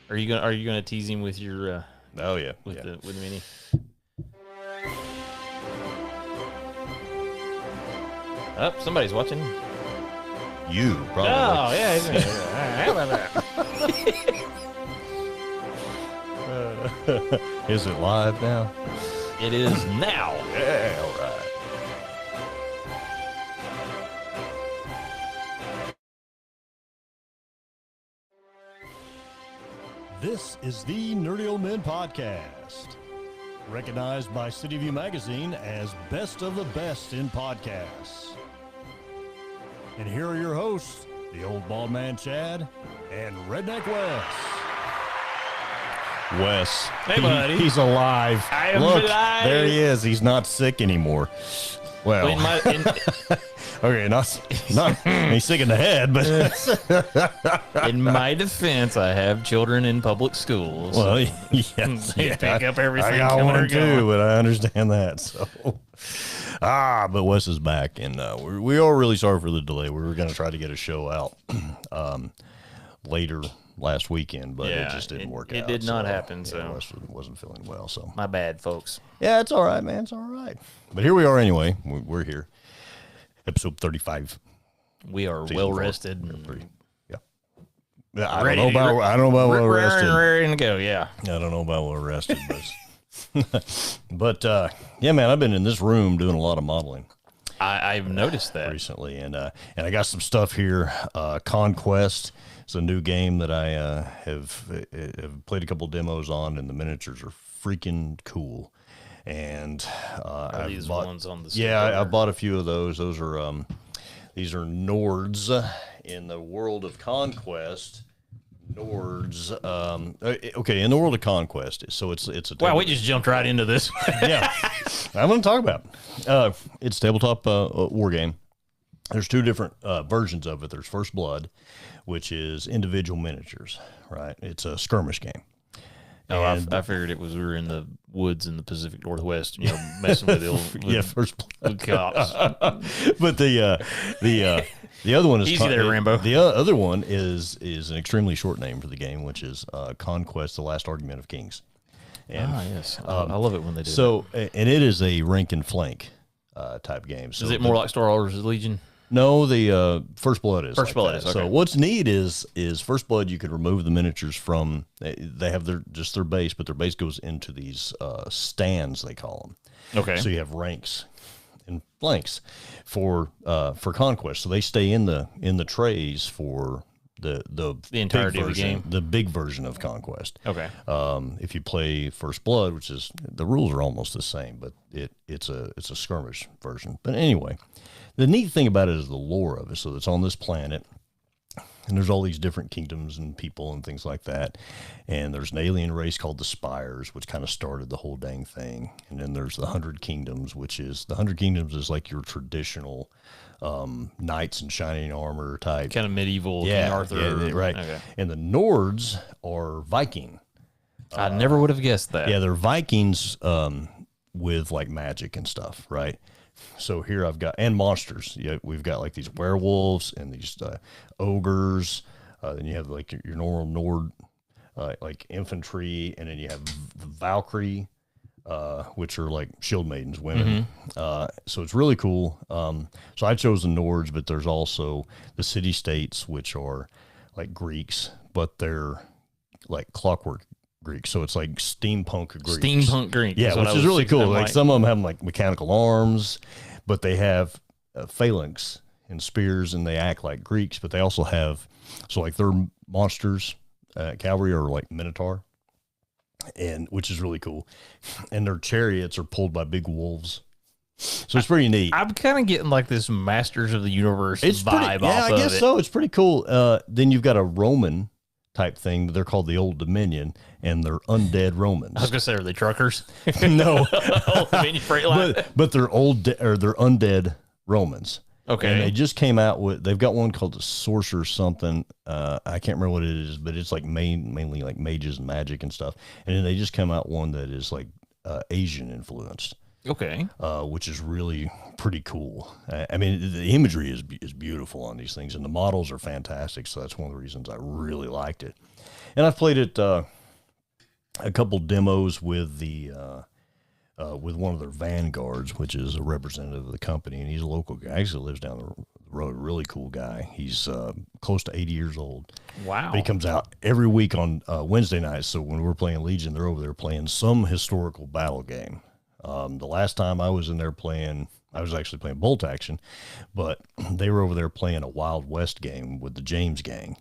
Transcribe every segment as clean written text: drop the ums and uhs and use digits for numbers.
Are you gonna tease him with your Oh yeah, with the mini? Oh, somebody's watching. you probably. Oh yeah. How about that? Is it live now? It is now. Yeah, all right. This is the Nerdy Old Men Podcast, recognized by City View Magazine as best of the best in podcasts. And here are your hosts, the Old Bald Man Chad and Redneck Wes. Wes, Hey, buddy. he's alive. I am Look, alive. there he is. He's not sick anymore. Well, okay, not he's sick in the head, but in my defense, I have children in public schools. well, yes, They pick up everything I got coming or one going. too, but I understand that. So, but Wes is back, and we are really sorry for the delay. We were going to try to get a show out later last weekend, but it just didn't work out. It did not happen. Yeah, So Wes wasn't feeling well. So my bad, folks. yeah, it's all right, man. It's all right. But here we are anyway. We're here, episode 35. We are Season well 4. rested. Yeah, I Ready don't know to- about well rested. Ready to go. Yeah. I don't know about well rested, but yeah, man, I've been in this room doing a lot of modeling I've noticed that. recently, and I got some stuff here. Conquest is a new game that I have played a couple demos on, and the miniatures are freaking cool. And Are I've these bought, ones on the yeah, sticker? I bought a few of those. Those are these are Nords in the world of Conquest. Nords, okay, in the world of Conquest. So it's a Wow, we just jumped right into this. yeah, I'm going to talk about it's a tabletop war game. There's two different versions of it. There's First Blood, which is individual miniatures, right? It's a skirmish game. Oh, And- I figured it was we were in the woods in the Pacific Northwest, messing with the old Yeah, First Blood. with cops. But the other one is Easy there, Rambo. The other one is an extremely short name for the game, which is Conquest: The Last Argument of Kings. And Yes, I love it when they do. so, and it is a rank and flank type game. So that. Is it more like Star Wars Legion? No, the First Blood is. First like Blood that. is, okay. So what's neat is First Blood. You could remove the miniatures from. They have their base, but their base goes into these stands. They call them. Okay. So you have ranks and flanks for Conquest. So they stay in the trays for the entirety big of the version, game? the big version of Conquest. Okay. If you play First Blood, which is the rules are almost the same, but it's a skirmish version. But anyway, the neat thing about it is the lore of it. So it's on this planet, and there's all these different kingdoms and people and things like that. And there's an alien race called the Spires, which kind of started the whole dang thing. And then there's the 100 Kingdoms, which is the 100 Kingdoms is like your traditional knights in shining armor type. Kind of medieval King Arthur. Yeah, right. Okay. And the Nords are Viking. I never would have guessed that. Yeah, they're Vikings with like magic and stuff, right? So here I've got, and monsters. Yeah, we've got like these werewolves and these ogres. Then you have like your normal Nord, like infantry, and then you have the Valkyrie, which are like shield maidens, women. So it's really cool. So I chose the Nords, but there's also the city states, which are like Greeks, but they're like clockwork Greeks. So it's like steampunk Greeks. Steampunk Greek. Yeah, is what which I is was really thinking. cool. I'm Like some of them have like mechanical arms, but they have phalanx and spears, and they act like Greeks. But they also have, so like their monsters, cavalry are like Minotaur, and which is really cool. And their chariots are pulled by big wolves. So it's pretty neat. I'm kind of getting like this Masters of the Universe It's pretty, vibe yeah, off I guess of it. so. It's pretty cool. Then you've got a Roman type thing. They're called the Old Dominion, and they're undead Romans. I was gonna say, are they truckers? No, Old Dominion freight line. but they're they're undead Romans. Okay. And they just came out with, they've got one called the Sorcerer something. I can't remember what it is, but it's like mainly like mages and magic and stuff. And then they just come out one that is like Asian influenced, Okay. which is really pretty cool. I mean, the imagery is beautiful on these things, and the models are fantastic. So that's one of the reasons I really liked it. And I've played it a couple demos with with one of their vanguards, which is a representative of the company, and he's a local guy. Actually lives down the road. Really cool guy. He's close to 80 years old. Wow. But he comes out every week on Wednesday nights. So when we're playing Legion, they're over there playing some historical battle game. The last time I was in there playing, I was actually playing Bolt Action, but they were over there playing a Wild West game with the James Gang.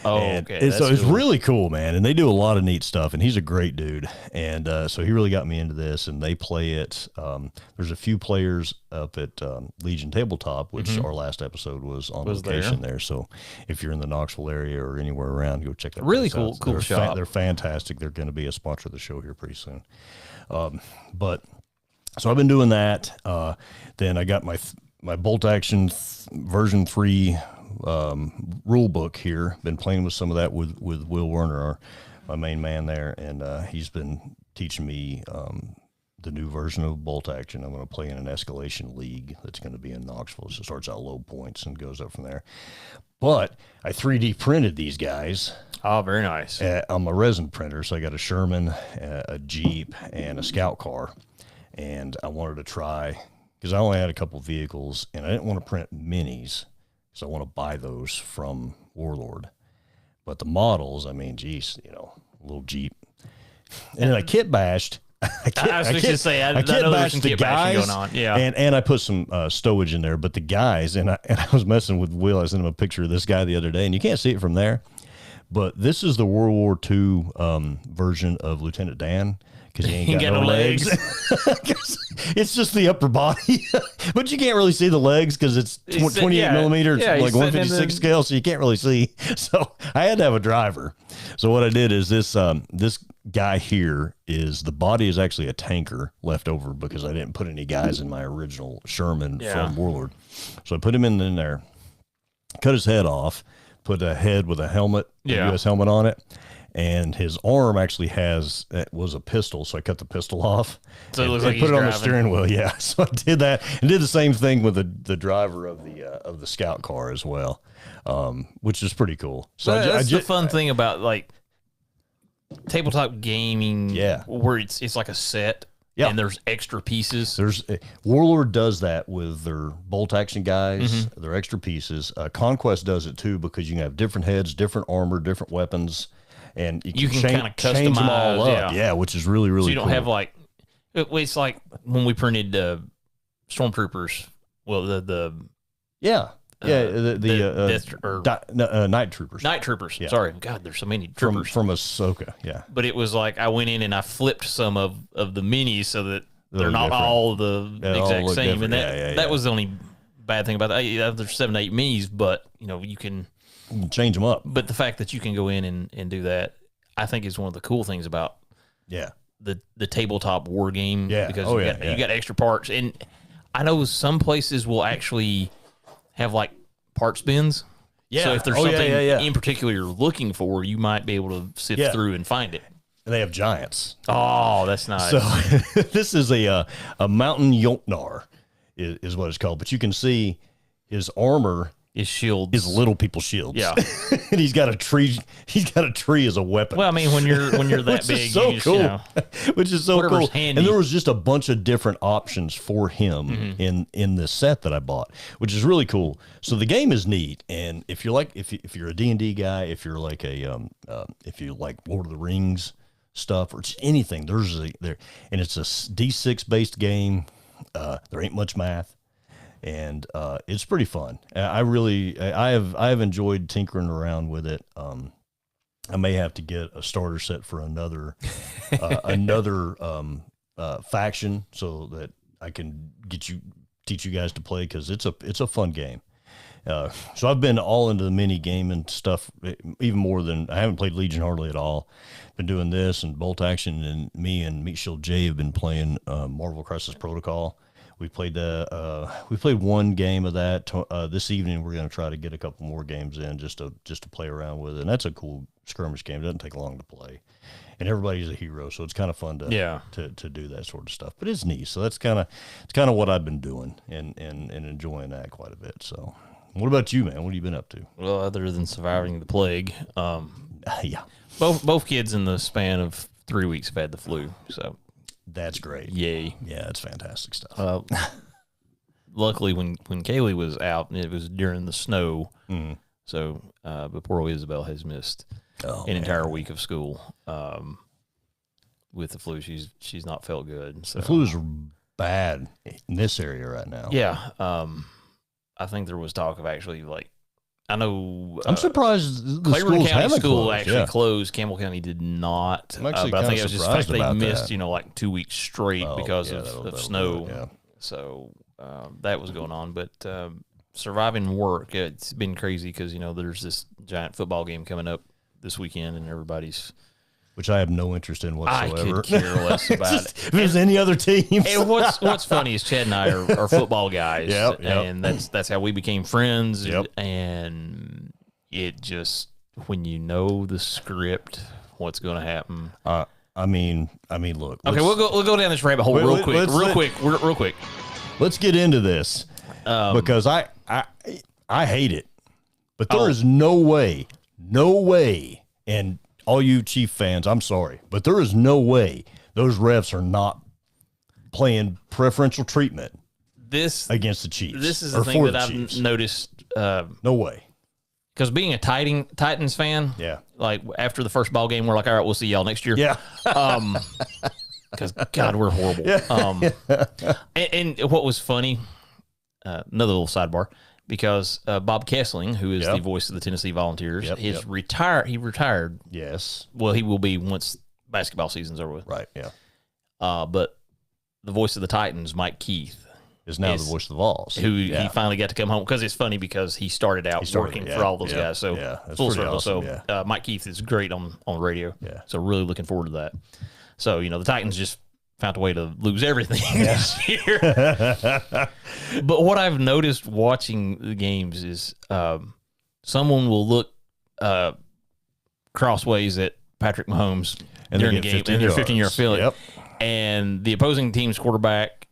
Oh, And okay. so it's cool. really cool, man. And they do a lot of neat stuff. And he's a great dude. And so he really got me into this. And they play it. There's a few players up at Legion Tabletop, which our last episode was on location there. So if you're in the Knoxville area or anywhere around, go check that Really place out. cool They're shop. They're fantastic. They're going to be a sponsor of the show here pretty soon. But so I've been doing that. Then I got my Bolt Action version 3 rule book here. Been playing with some of that with Will Werner, my main man there, and he's been teaching me the new version of Bolt Action. I'm going to play in an escalation league that's going to be in Knoxville. So it starts out low points and goes up from there. But I 3D printed these guys. Oh, very nice. I'm a resin printer, so I got a Sherman, a Jeep, and a Scout car. And I wanted to try, because I only had a couple vehicles, and I didn't want to print minis, because I want to buy those from Warlord. But the models, I mean, geez, a little Jeep. And then I kit bashed. I was just going to say, I know there's some kit bashing going on. Yeah. And I put some stowage in there, but the guys, and I was messing with Will. I sent him a picture of this guy the other day, and you can't see it from there. But this is the World War II version of Lieutenant Dan, because he ain't got no legs. It's just the upper body, but you can't really see the legs because it's 28 millimeter, like 156 scale, so you can't really see. So I had to have a driver. So what I did is this guy here is the body is actually a tanker left over because I didn't put any guys in my original Sherman from Warlord. So I put him in there, cut his head off, put a head with a helmet, a U.S. helmet on it. And his arm actually was a pistol, so I cut the pistol off. So it looks and like put it on the driving. steering wheel. Yeah, so I did that and did the same thing with the driver of the Scout car as well, which is pretty cool. So that's the fun thing about like tabletop gaming, where it's like a set. Yeah. And there's extra pieces. Warlord does that with their Bolt Action guys, their extra pieces. Conquest does it too because you can have different heads, different armor, different weapons. And you can kind of customize change them all up. Yeah, which is really, really cool. So you don't have like, it's like when we printed Stormtroopers. Well, the Night Troopers. Night Troopers. Yeah. Sorry. God, there's so many troopers. From Ahsoka, yeah. But it was like I went in and I flipped some of the minis so that they're not all the exact same. And that was the only bad thing about that. There's 7 to 8 minis, but you can change them up. But the fact that you can go in and do that, I think is one of the cool things about the tabletop war game. Yeah. Because you got extra parts. And I know some places will actually have like parts bins. Yeah. So if there's something in particular you're looking for, you might be able to sift through and find it. And they have giants. Oh, that's nice. So this is a Mountain Yolknar is what it's called. But you can see his armor. His shield is little people's shields. Yeah. And he's got a tree as a weapon. Well, I mean, when you're that big, is so cool. Which is so cool. Handy. And there was just a bunch of different options for him in this set that I bought, which is really cool. So the game is neat. And if you're if you're a D&D guy, if you're like if you like Lord of the Rings stuff or just anything, and it's a D6 based game. There ain't much math. And it's pretty fun. I have enjoyed tinkering around with it. I may have to get a starter set for another faction so that I can teach you guys to play because it's a fun game. So I've been all into the mini game and stuff, even more than I haven't played Legion hardly at all. Been doing this and Bolt Action, and me and Meat Shield J have been playing Marvel Crisis Protocol. We played one game of that this evening. We're going to try to get a couple more games in just to play around with it. And that's a cool skirmish game. It doesn't take long to play, and everybody's a hero, so it's kind of fun to do that sort of stuff. But it's neat. So it's kind of what I've been doing and enjoying that quite a bit. So, what about you, man? What have you been up to? Well, other than surviving the plague, Yeah. Both kids in the span of 3 weeks have had the flu. So that's great. Yay. Yeah, it's fantastic stuff. Luckily, when Kaylee was out, it was during the snow. Mm. So, but poor old Isabel has missed an entire week of school with the flu. She's not felt good. So. The flu is bad in this area right now. Yeah. I think there was talk of actually, like, I know. I'm surprised the Claiborne County haven't School closed. actually closed. Campbell County did not. I'm actually but I think it was just the fact they missed, that. Like 2 weeks straight because that'll of snow. Yeah. So that was going on. But surviving work, it's been crazy because, there's this giant football game coming up this weekend and everybody's. Which I have no interest in whatsoever. I could care less about it. If there's any other teams. And what's funny is Chad and I are football guys. Yep. And that's how we became friends. Yep. And it just, when you know the script, what's going to happen. I mean, look. Okay, we'll go down this rabbit hole real quick. Let's get into this because I hate it, but there is no way, and all you Chief fans, I'm sorry, but there is no way those refs are not playing preferential treatment against the Chiefs. This is the thing that I've noticed. No way. Because being a Titans fan, like after the first ball game, we're like, all right, we'll see y'all next year. Yeah. Because God, we're horrible. Yeah. And what was funny, another little sidebar, because Bob Kessling, who is the voice of the Tennessee Volunteers, He retired. Yes. Well, he will be once basketball season's over with. Right. Yeah. But the voice of the Titans, Mike Keith, is now the voice of the Vols. Who he finally got to come home because it's funny because he started out working for all those guys. So full circle. Awesome, so Mike Keith is great on radio. Yeah. So really looking forward to that. So the Titans just found a way to lose everything this year. But what I've noticed watching the games is someone will look crossways at Patrick Mahomes during the game in their 15-yard field, and the opposing team's quarterback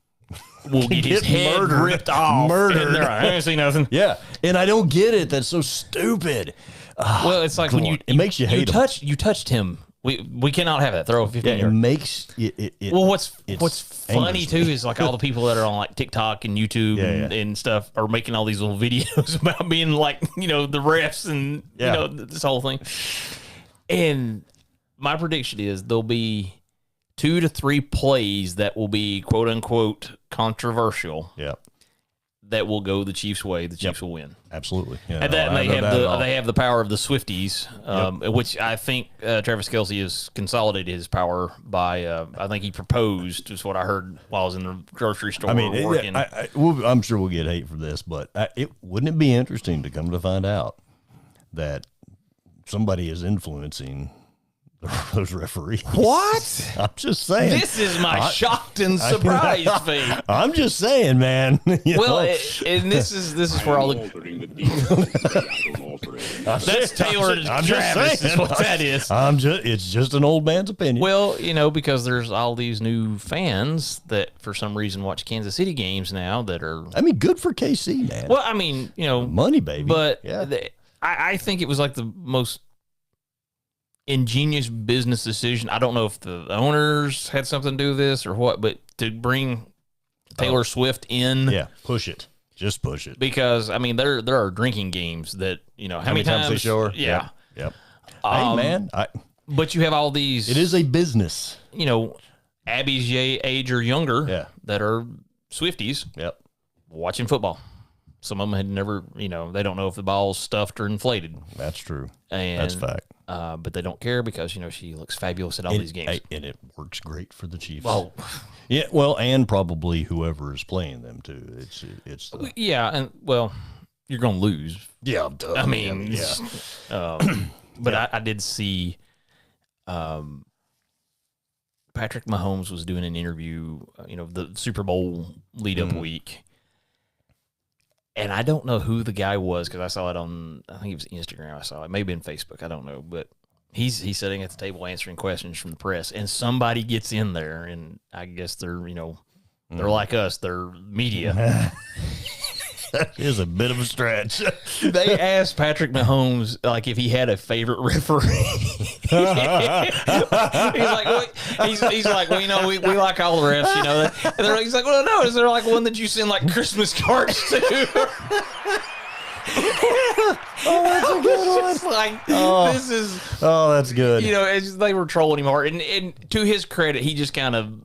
will get his head ripped off. And they're like, I didn't see nothing. Yeah, and I don't get it. That's so stupid. Well, it's like when it makes you hate him. You touched him. We cannot have that. Throw a 15 yard. It makes it. Well, what's funny too is like all the people that are on like TikTok and YouTube and stuff are making all these little videos about being like the refs and this whole thing. And my prediction is there'll be 2 to 3 plays that will be quote unquote controversial. Yeah. That will go the Chiefs' way. The Chiefs will win. Absolutely. Yeah, and they have the power of the Swifties, which I think Travis Kelce has consolidated his power by. I think he proposed, is what I heard while I was in the grocery store working. I'm sure we'll get hate for this, but wouldn't it be interesting to come to find out that somebody is influencing those referees? What? I'm just saying. This is my shocked and surprised face. I'm just saying, man. And this is where all the that's Taylor to Travis is what that is. It's just an old man's opinion. Well, because there's all these new fans that for some reason watch Kansas City games now that are. Good for KC, man. Well, money, baby. But I think it was like the most ingenious business decision. I don't know if the owners had something to do with this or what, but to bring Taylor Swift in, push it, just push it. Because there are drinking games that how many times they show her. Yeah. Yep. Hey man, but you have all these. It is a business. Abby's age or younger that are Swifties. Yep. Watching football. Some of them had never, they don't know if the ball's stuffed or inflated. That's true. And that's fact. But they don't care because, she looks fabulous at all these games. And it works great for the Chiefs. Well, yeah, well, and probably whoever is playing them, too. It's yeah, and, you're going to lose. Yeah, duh. But I did see Patrick Mahomes was doing an interview, the Super Bowl lead-up week. And I don't know who the guy was because I saw it on, I think it was Instagram. I saw it. Maybe in Facebook. I don't know. But he's sitting at the table answering questions from the press. And somebody gets in there, and I guess they're, they're like us. They're media. That is a bit of a stretch. They asked Patrick Mahomes like if he had a favorite referee. He's like, well, you know, we like all the refs, you know. And he's like, well, no, is there like one that you send like Christmas cards to? That's a good one. Like, this is. Oh, that's good. You know, they were trolling him hard, and to his credit, he just kind of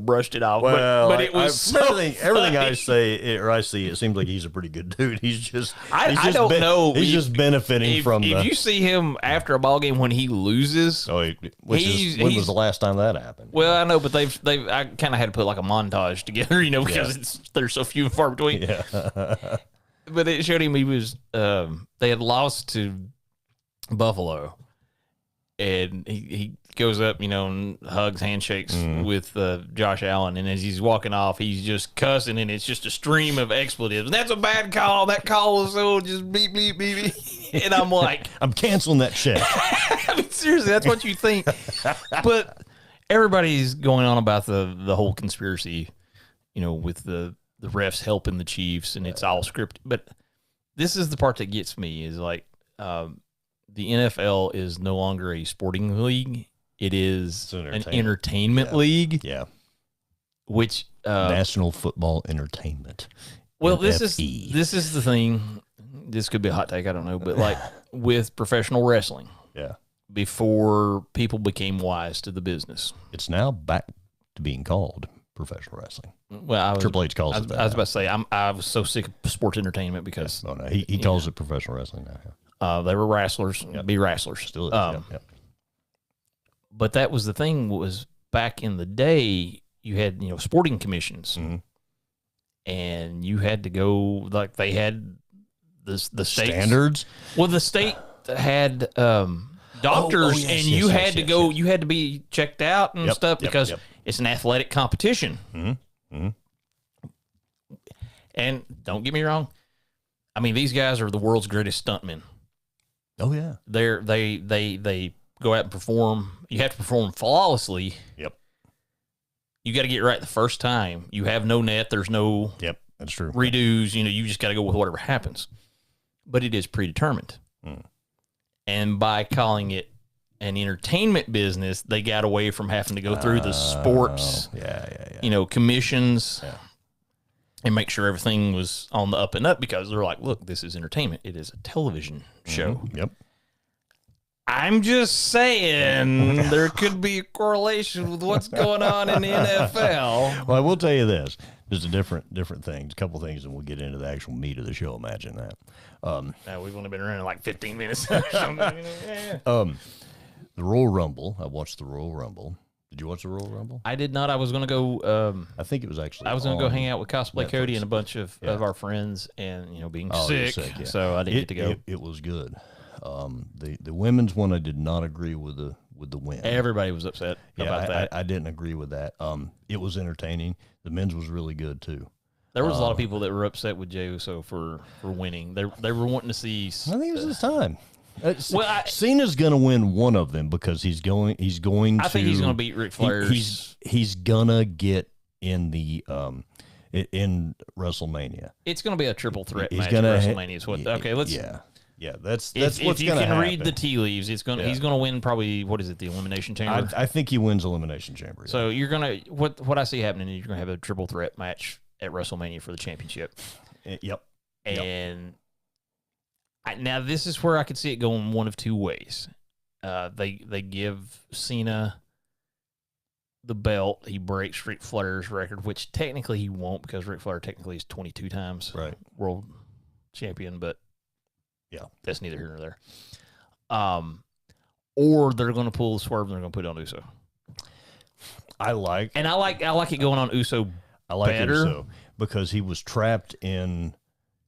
brushed it off. Well, but it was everything I say or I see, it seems like he's a pretty good dude. He's just I don't know. He's just benefiting from. If you see him after a ball game when he loses, when was the last time that happened? Well, I know, but I kind of had to put like a montage together, because they're so few and far between. Yeah. But it showed him he was. They had lost to Buffalo, and he goes up, and hugs, handshakes with Josh Allen, and as he's walking off, he's just cussing, and it's just a stream of expletives. And that's a bad call. That call was so just beep beep beep beep. And I'm like, I'm canceling that shit. I mean, seriously, that's what you think. But everybody's going on about the whole conspiracy, with the refs helping the Chiefs, and it's all scripted. But this is the part that gets me is like, the NFL is no longer a sporting league. It is an entertainment league. Yeah. Which National Football Entertainment. Well, this is the thing. This could be a hot take, I don't know, but like with professional wrestling. Yeah. Before people became wise to the business. It's now back to being called professional wrestling. Well, Triple H calls it that. I was about to say I was so sick of sports entertainment because he calls it professional wrestling now. Yeah. They were wrestlers, be wrestlers. Still is. But that was the thing was back in the day, you had, sporting commissions and you had to go like they had the states. Standards. Well, the state had doctors and you had to go, you had to be checked out and stuff because it's an athletic competition. And don't get me wrong. I mean, these guys are the world's greatest stuntmen. Oh yeah. They go out and perform. You have to perform flawlessly. Yep. You got to get right the first time. You have no net. There's no. Yep, that's true. Redos. You just got to go with whatever happens. But it is predetermined. And by calling it an entertainment business, they got away from having to go through the sports. Commissions. Yeah. And make sure everything was on the up and up because they're like, look, this is entertainment. It is a television show. Yep. I'm just saying there could be a correlation with what's going on in the NFL. Well, I will tell you this. There's a different things, a couple things, and we'll get into the actual meat of the show. Imagine that. We've only been running like 15 minutes. The Royal Rumble. I watched the Royal Rumble. Did you watch the Royal Rumble? I did not. I was going to go. I think it was actually. I was going to go hang out with Cosplay Netflix. Cody and a bunch of our friends, and being sick, so I didn't get to go. It was good. The women's one, I did not agree with the win. Everybody was upset about that. I didn't agree with that. It was entertaining. The men's was really good too. There was a lot of people that were upset with Jey Uso for winning. They were wanting to see. I think it was his time. Cena's going to win one of them because he's going. I think he's going to beat Ric Flair. He's gonna get in the in WrestleMania. It's going to be a triple threat match. WrestleMania is what. Okay, let's. Yeah, that's what's going to happen. If you can read the tea leaves, he's going to win probably, what is it, the Elimination Chamber? I think he wins Elimination Chamber. Yeah. So you're going to, what I see happening is you're going to have a triple threat match at WrestleMania for the championship. Yep. And now this is where I could see it going one of two ways. They give Cena the belt. He breaks Ric Flair's record, which technically he won't because Ric Flair technically is 22 times world champion, but yeah, that's neither here nor there. Or they're going to pull the swerve and they're going to put it on Uso. I like it going on Uso. I like better. Uso because he was trapped in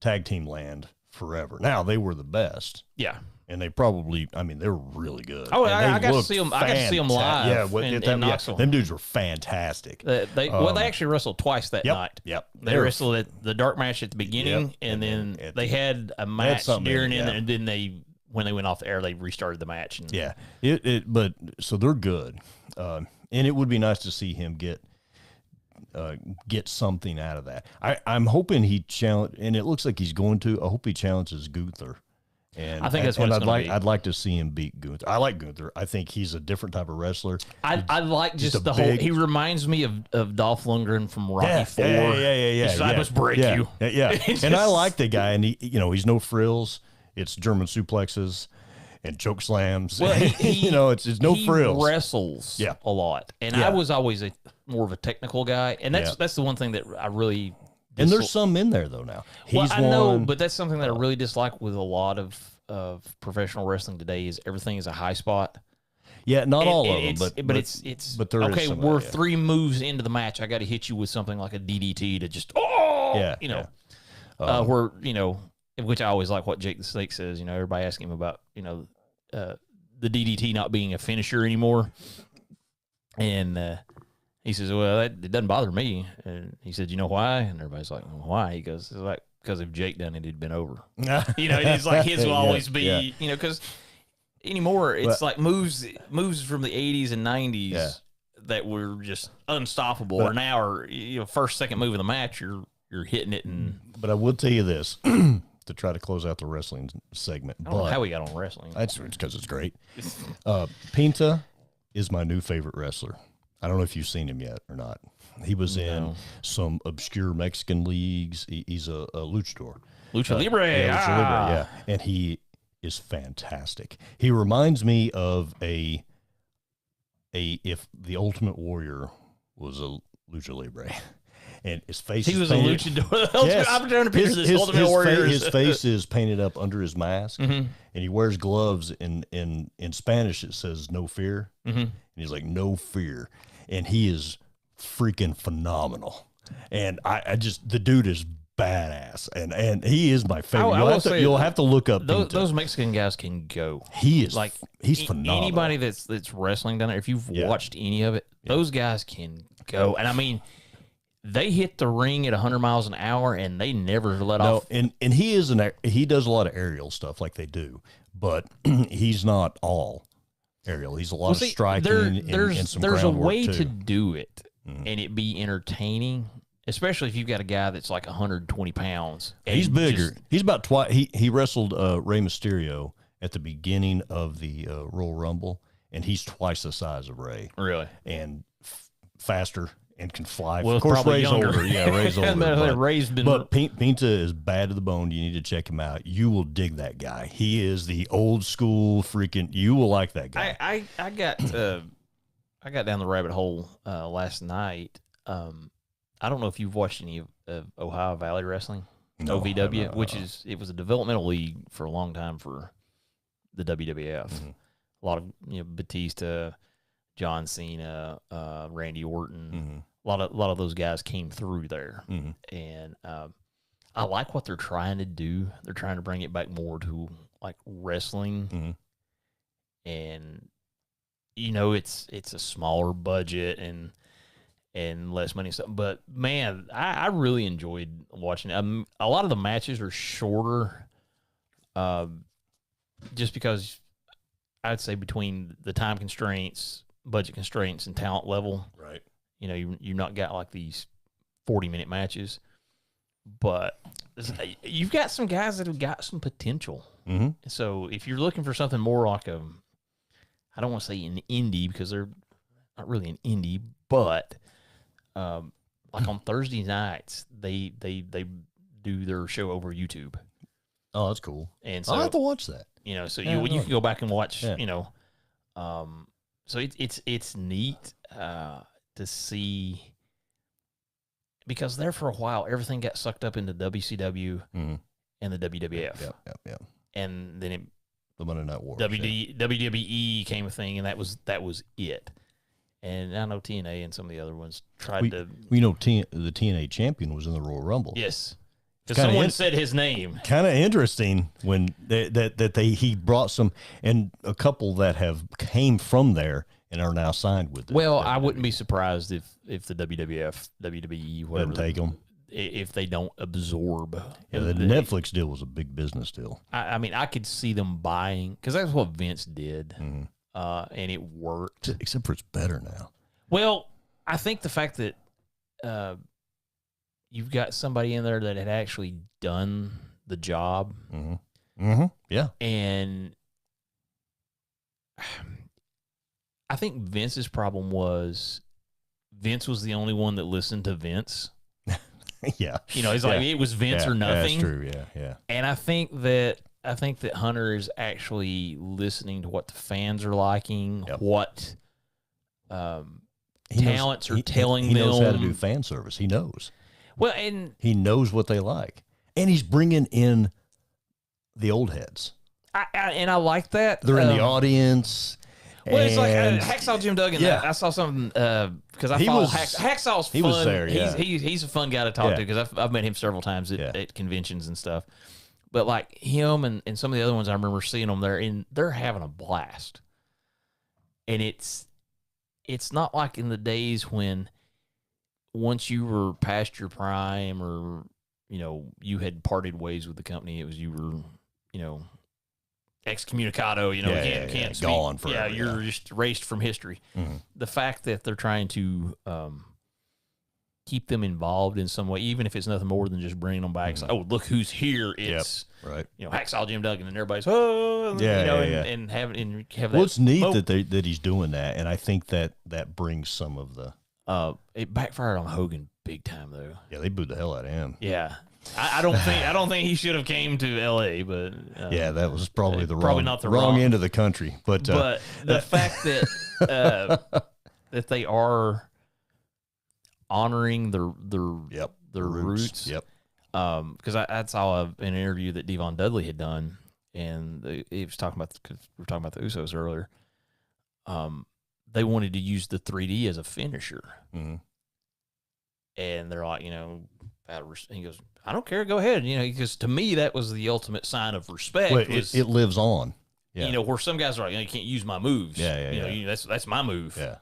tag team land forever. Now they were the best. Yeah. And they probably, they were really good. Oh, I got to see them. I got to see them live. Yeah, in Knoxville. Them dudes were fantastic. They actually wrestled twice that night. Yep. They wrestled at the dark match at the beginning, and then they had a match during it, and then when they went off the air, they restarted the match. And but so they're good, and it would be nice to see him get get something out of that. I'm hoping he challenge, and it looks like he's going to. I hope he challenges Gunther. And I think that's what it's going to be. I'd like to see him beat Gunther. I like Gunther. I think he's a different type of wrestler. I like just the whole. He reminds me of Dolph Lundgren from Rocky IV. Yeah. I must break you. Yeah. And I like the guy, and he's no frills. It's German suplexes and choke slams. Well, it's no frills. He wrestles a lot, and I was always more of a technical guy, and that's the one thing that I really. And there's some in there though now. I know, but that's something that I really dislike with a lot of professional wrestling today is everything is a high spot. Yeah, not all of them, but there okay. Is some we're 3 moves into the match. I got to hit you with something like a DDT to just where which I always like what Jake the Snake says. Everybody asking him about the DDT not being a finisher anymore, and. He says, well, it doesn't bother me. And he said, you know why? And everybody's like, well, why? He goes, it's like, because if Jake done it, it'd been over. It's like his will always be, because anymore, it's like moves from the 80s and 90s that were just unstoppable. Or now are, first, second move of the match, you're hitting it. But I will tell you this, to try to close out the wrestling segment. I don't know how we got on wrestling. It's because it's great. Pinta is my new favorite wrestler. I don't know if you've seen him yet or not. He was in some obscure Mexican leagues. He's a luchador. Lucha Libre. Lucha Libre, and he is fantastic. He reminds me of if the Ultimate Warrior was a Lucha Libre. And his face he was painted, a luchador. Yes, I'm trying to picture this Ultimate Warrior. His face is painted up under his mask, and he wears gloves. In Spanish, it says "No fear," and he's like "No fear," and he is freaking phenomenal. And I just the dude is badass, and he is my favorite. You'll have to look up those Mexican guys can go. He is like he's phenomenal. Anybody that's wrestling down there, if you've watched any of it, those guys can go. And I mean. They hit the ring at 100 miles an hour, and they never let off. And he does a lot of aerial stuff like they do, but he's not all aerial. He's a lot of striking and some There's a way too. to do it, and it be entertaining, especially if you've got a guy that's like 120 pounds. He's bigger. He's about twice. He wrestled Rey Mysterio at the beginning of the Royal Rumble, and he's twice the size of Rey. Really? And faster. And can fly. Well, of course, Ray's older. Yeah, Ray's older. but Pinta is bad to the bone. You need to check him out. You will dig that guy. He is the old school freaking. You will like that guy. I got down the rabbit hole last night. I don't know if you've watched any of Ohio Valley Wrestling, OVW, which it was a developmental league for a long time for the WWF. Mm-hmm. A lot of Batista. John Cena, Randy Orton, a lot of those guys came through there, and I like what they're trying to do. They're trying to bring it back more to like wrestling, and it's a smaller budget and less money stuff. But man, I really enjoyed watching it. A lot of the matches are shorter, just because I'd say between the time constraints. Budget constraints and talent level, right? You've not got like these 40-minute matches, but you've got some guys that have got some potential. So if you're looking for something more like I don't want to say an indie because they're not really an indie, but like on Thursday nights they do their show over YouTube. Oh, that's cool. And so I'll have to watch that. So you can go back and watch. So it's neat to see because there for a while everything got sucked up into WCW and the WWF. Yep. And then the Monday Night Wars. WWE came a thing, and that was it. And I know TNA and some of the other ones tried to. The TNA champion was in the Royal Rumble. Yes. Because someone said his name. Kind of interesting when he brought some, and a couple that have came from there and are now signed with them. Well, I wouldn't be surprised if the WWF, WWE, whatever, doesn't take them. If they don't absorb. Yeah, the Netflix deal was a big business deal. I mean, I could see them buying, because that's what Vince did, and it worked. Except for it's better now. Well, I think the fact that you've got somebody in there that had actually done the job. Yeah. And I think Vince's problem was Vince was the only one that listened to Vince. Yeah. You know, he's like, it was Vince or nothing. That's true. Yeah. And I think that Hunter is actually listening to what the fans are liking, what talents are telling them. He knows how to do fan service. He knows. Well, and he knows what they like. And he's bringing in the old heads. I like that. They're in the audience. Well, it's like Hacksaw Jim Duggan. Yeah. I saw something because I follow Hacksaw's fun. He was there. Yeah. He's a fun guy to talk to because I've met him several times at conventions and stuff. But like him and some of the other ones, I remember seeing them there, and they're having a blast. And it's not like in the days when once you were past your prime or you had parted ways with the company, it was you were excommunicado, you can't speak. Gone forever. Yeah, you're just erased from history. Mm-hmm. The fact that they're trying to keep them involved in some way, even if it's nothing more than just bringing them back. It's like, oh, look who's here! It's right. Hacksaw Jim Duggan, and everybody's and have that. Well, it's neat that he's doing that, and I think that brings some of the. It backfired on Hogan big time though. Yeah, they booed the hell out of him. Yeah. I don't think he should have came to L.A. But that was probably not the wrong end of the country. But the fact that that they are honoring their roots. Yep. Because I saw an interview that Devon Dudley had done, and he was talking about because we were talking about the Usos earlier. They wanted to use the 3D as a finisher, and they're like, he goes, I don't care, go ahead. Because to me, that was the ultimate sign of respect. Well, it lives on. Yeah. Where some guys are like, you can't use my moves. Yeah. That's my move. Yeah.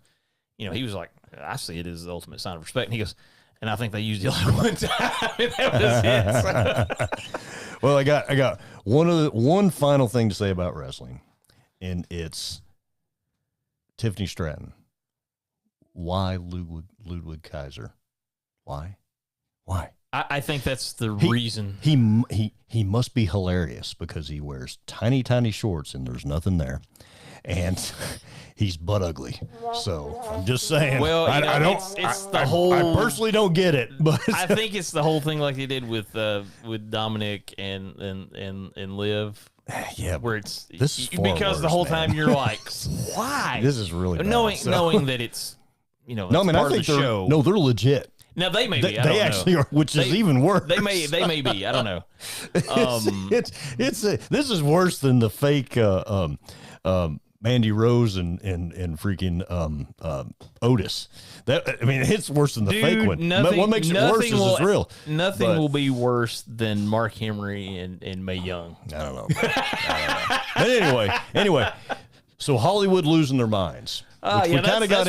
He was like, I see it as the ultimate sign of respect. And he goes, and I think they used it like one time, and that was it. Well, I got one final thing to say about wrestling, and it's Tiffany Stratton. Why Ludwig Kaiser? Why? I think that's the reason. He must be hilarious because he wears tiny shorts and there's nothing there, and he's butt ugly. So I'm just saying. Well, I personally don't get it, but I think it's the whole thing like they did with Dominic and Liv. Yeah, where it's because the whole time you're like, why? This is really bad, knowing that it's no, I mean, part of the show. No, they're legit. Now they may be. They actually are, which is even worse. They may be. I don't know. This is worse than the fake Mandy Rose and freaking Otis. It's worse than the fake one. What makes it worse is it's real. Nothing will be worse than Mark Henry and Mae Young. I don't know. But anyway, so Hollywood losing their minds. We kind of got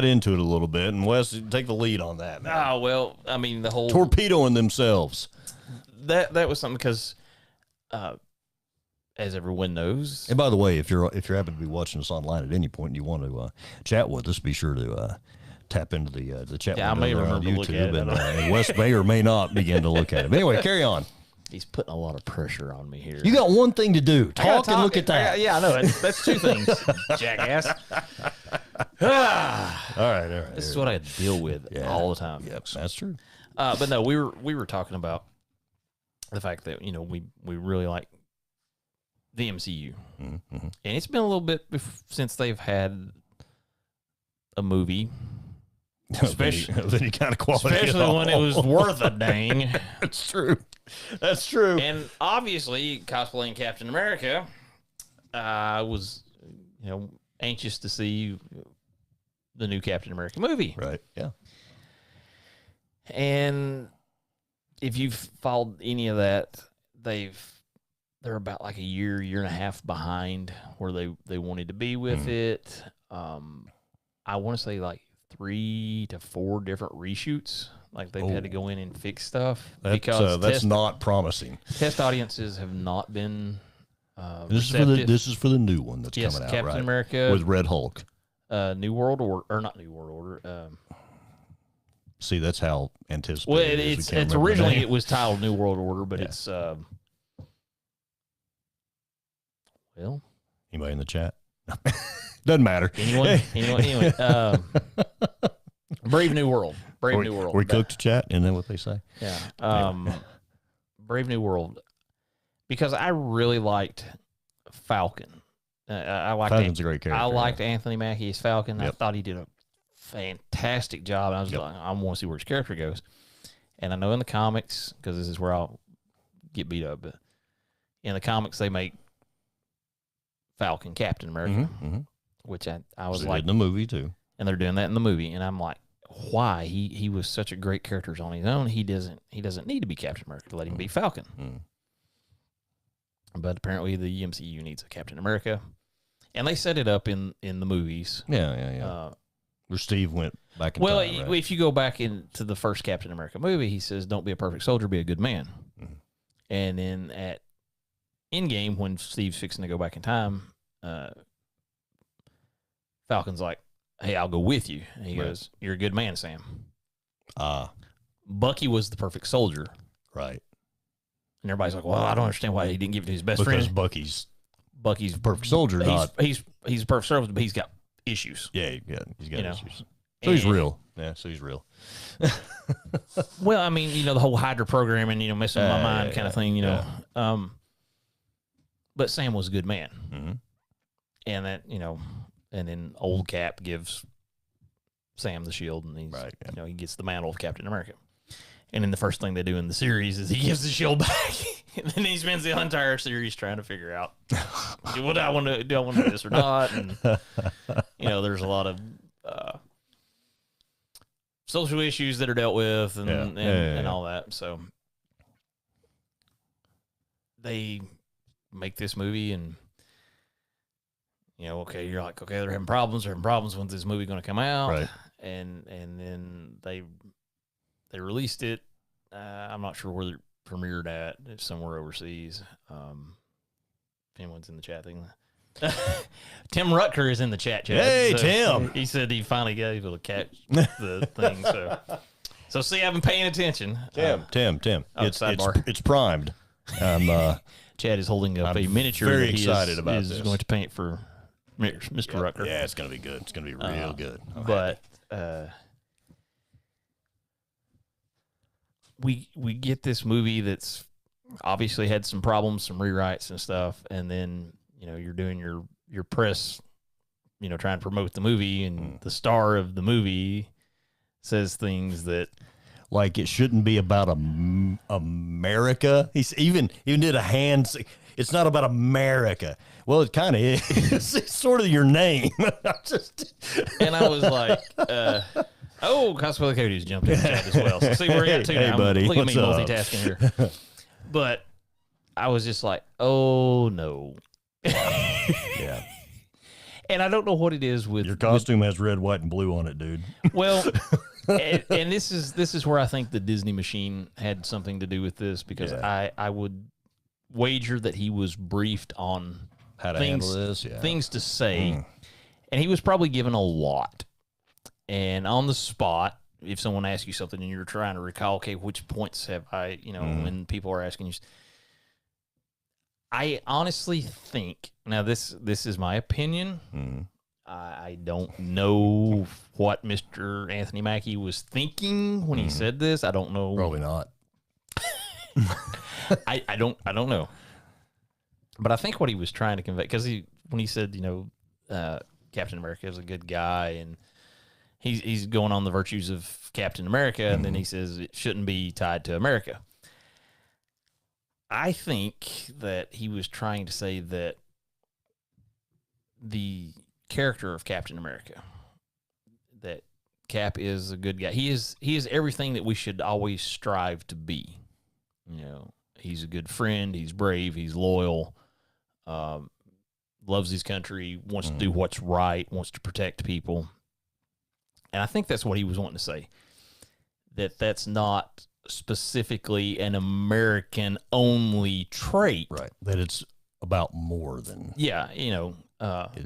into it a little bit, and Wes, take the lead on that, man. Oh, well, I mean, the whole torpedoing themselves. That was something because, as everyone knows. And by the way, if you happen to be watching us online at any point and you want to chat with us, be sure to tap into the chat window I may on remember YouTube, and Wes may or may not begin to look at it. But anyway, carry on. He's putting a lot of pressure on me here. You got one thing to do. Talk and look at that. I know. That's two things, jackass. All right. This is what I deal with all the time. Yep, that's true. But no, we were talking about the fact that we really like the MCU, and it's been a little bit since they've had a movie. Especially any kind of quality, especially when it was worth a dang. That's true. That's true. And obviously, cosplaying Captain America, I was, anxious to see the new Captain America movie. Right. Yeah. And if you've followed any of that, they're about like a year and a half behind where they wanted to be with it. I want to say like 3 to 4 different reshoots. Like they've had to go in and fix stuff because that's not promising. Test audiences have not been. This is for the new one that's coming out, Captain right? America with Red Hulk. New World Order, or not New World Order. See, that's how anticipated. Well, it's originally it was titled New World Order, but it's well, anybody in the chat? Doesn't matter. Anyone? Anyway. Brave New World. New World. We cooked chat, and then what they say. Yeah. Brave New World, because I really liked Falcon. Falcon's a great character. I liked Anthony Mackie as Falcon. Yep. I thought he did a fantastic job. And I was like, I want to see where his character goes. And I know in the comics, because this is where I'll get beat up, but in the comics they make Falcon Captain America, which I was like, in the movie too, and they're doing that in the movie, and I'm like, why? He was such a great character on his own. He doesn't need to be Captain America to let him be Falcon. But apparently the MCU needs a Captain America, and they set it up in the movies. Yeah. Where Steve went back in time, right? If you go back into the first Captain America movie, he says, "Don't be a perfect soldier, be a good man." And then at Endgame, when Steve's fixing to go back in time, Falcon's like, "Hey, I'll go with you." And he goes, "You're a good man, Sam." Bucky was the perfect soldier. Right. And everybody's like, "Well, I don't understand why he didn't give it to his best friend." Because Bucky's a perfect soldier. He's a perfect soldier, but he's got issues. Yeah, he's got issues. So he's real. Yeah, so he's real. Well, I mean, the whole Hydra programming, messing with my mind kind of thing, but Sam was a good man. And that, and then old Cap gives Sam the shield, and he's, he gets the mantle of Captain America. And then the first thing they do in the series is he gives the shield back, and then he spends the entire series trying to figure out, do I want to do this or not? And there's a lot of social issues that are dealt with, and all that. So they make this movie, and okay, you're like, okay, they're having problems. When's this movie going to come out? Right. And then they released it. I'm not sure where it premiered at. It's somewhere overseas. If anyone's in the chat thing. Tim Rutger is in the chat. Hey, so Tim. He said he finally got able to catch the thing. So see, I've been paying attention. Tim. Sidebar. It's primed. Chad is holding up a miniature. Very excited about this. He's going to paint for Mr. Rutger. Yeah, it's going to be good. It's going to be real good. But we get this movie that's obviously had some problems, some rewrites and stuff, and then you're doing your press, trying to promote the movie, and the star of the movie says things that like it shouldn't be about America. He's even did a hand. It's not about America. Well, it kind of is. It's sort of your name. And I was like, Cosplay Cody's jumped in the chat as well. So see where you're at too now. Buddy, look at me up? Multitasking here. But I was just like, oh no. Yeah. And I don't know what it is with your costume has red, white, and blue on it, dude. Well, and this is where I think the Disney machine had something to do with this, because I would wager that he was briefed on how to handle this, things to say, and he was probably given a lot. And on the spot, if someone asks you something and you're trying to recall, okay, which points have I, when people are asking you, I honestly think, now this is my opinion. I don't know what Mr. Anthony Mackie was thinking when he said this. I don't know. Probably not. I don't know. But I think what he was trying to convey, because when he said, Captain America is a good guy, and he's going on the virtues of Captain America, and then he says it shouldn't be tied to America. I think that he was trying to say that the character of Captain America, that Cap is a good guy. He is everything that we should always strive to be. He's a good friend. He's brave. He's loyal. Loves his country. Wants to do what's right. Wants to protect people. And I think that's what he was wanting to say. That's not specifically an American-only trait. Right. That it's about more than... Yeah,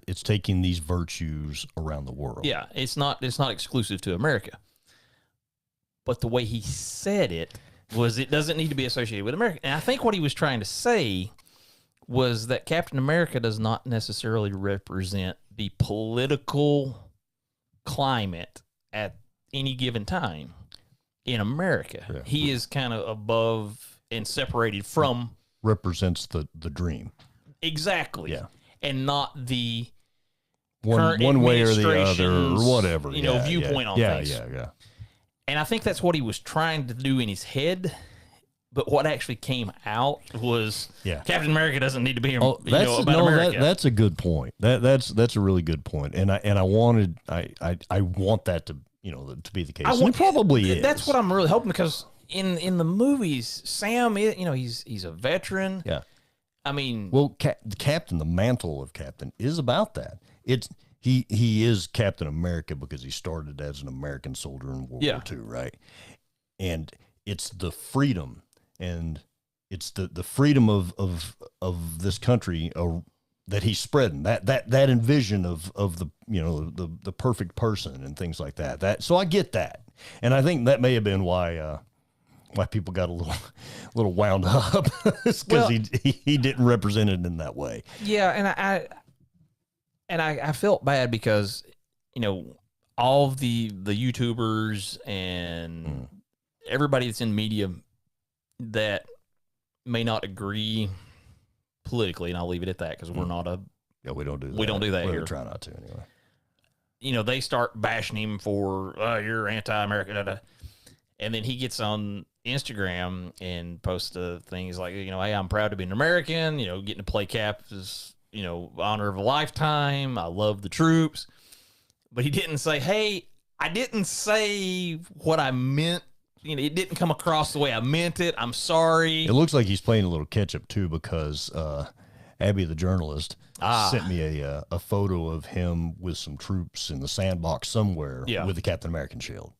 it's taking these virtues around the world. Yeah, it's not exclusive to America. but the way he said it was it doesn't need to be associated with America. And I think what he was trying to say was that Captain America does not necessarily represent the political climate at any given time in America. Yeah. He is kind of above and separated from. Represents the dream. Exactly. Yeah. And not the one way or the other or whatever. Viewpoint on things. Yeah. And I think that's what he was trying to do in his head. But what actually came out was Captain America doesn't need to be about America. That's a good point. That's a really good point. And I want that to to be the case. And it probably is. That's what I'm really hoping, because in the movies, Sam he's a veteran. Yeah. I mean, well, the mantle of Captain is about that. He is Captain America because he started as an American soldier in World War II, right? And it's the freedom. And it's the freedom of this country that he's spreading, that envision of the the perfect person and things like that. So I get that, and I think that may have been why people got a little wound up, because he didn't represent it in that way. Yeah, and I felt bad because all of the YouTubers and everybody that's in media that may not agree politically, and I'll leave it at that, because we're not we don't do that. We don't do that here. We try not to anyway. They start bashing him for you're anti-American, and then he gets on Instagram and posts things like hey, I'm proud to be an American. Getting to play Cap is honor of a lifetime. I love the troops, but he didn't say, hey, I didn't say what I meant. It didn't come across the way I meant it. I'm sorry. It looks like he's playing a little catch-up, too, because Abby, the journalist, sent me a photo of him with some troops in the sandbox somewhere with the Captain American shield.